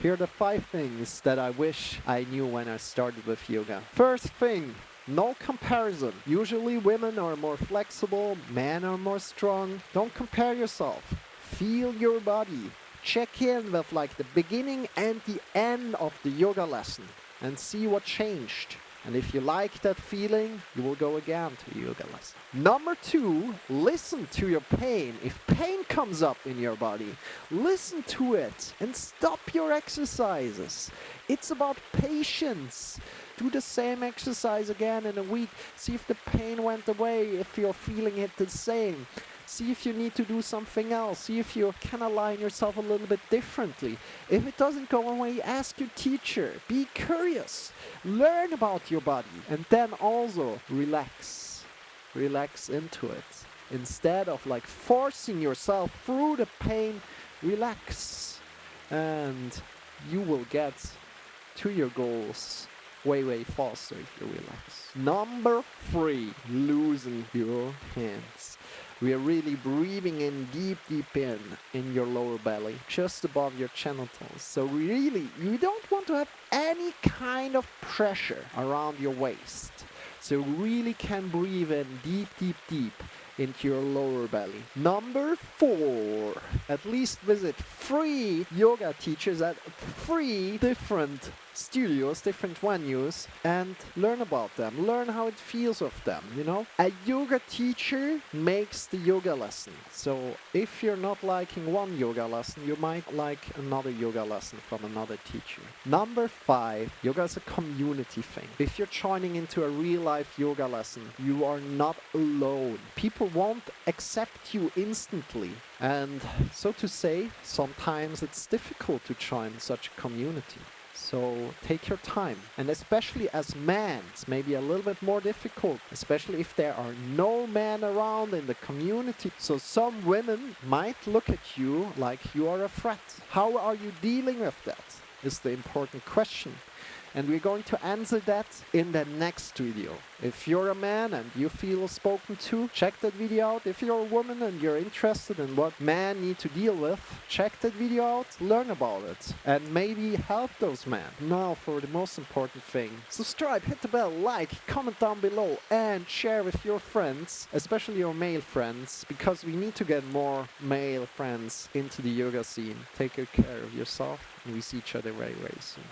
Here are the 5 things that I wish I knew when I started with yoga. First thing, no comparison. Usually women are more flexible, men are more strong. Don't compare yourself. Feel your body. Check in with like the beginning and the end of the yoga lesson and see what changed. And if you like that feeling, you will go again to a yoga lesson. Number 2, listen to your pain. If pain comes up in your body, listen to it and stop your exercises. It's about patience. Do the same exercise again in a week. See if the pain went away, if you're feeling it the same. See if you need to do something else. See if you can align yourself a little bit differently. If it doesn't go away, ask your teacher. Be curious. Learn about your body. And then also relax. Relax into it. Instead of like forcing yourself through the pain, relax. And you will get to your goals way faster if you relax. Number 3, loosen your hands. We are really breathing in deep in your lower belly, just above your genitals. So really, you don't want to have any kind of pressure around your waist. So you really can breathe in deep into your lower belly. Number 4, at least visit 3 yoga teachers at 3 different studios, different venues, and learn about them. Learn how it feels with them, you know? A yoga teacher makes the yoga lesson. So if you're not liking one yoga lesson, you might like another yoga lesson from another teacher. Number 5, yoga is a community thing. If you're joining into a real life yoga lesson, you are not alone. People won't accept you instantly. And so to say, sometimes it's difficult to join such a community. So take your time, and especially as men, it's maybe a little bit more difficult, especially if there are no men around in the community. So some women might look at you like you are a threat. How are you dealing with that is the important question. And we're going to answer that in the next video. If you're a man and you feel spoken to, check that video out. If you're a woman and you're interested in what men need to deal with, check that video out, learn about it, and maybe help those men. Now for the most important thing. Subscribe, hit the bell, like, comment down below, and share with your friends, especially your male friends, because we need to get more male friends into the yoga scene. Take good care of yourself, and we see each other very soon.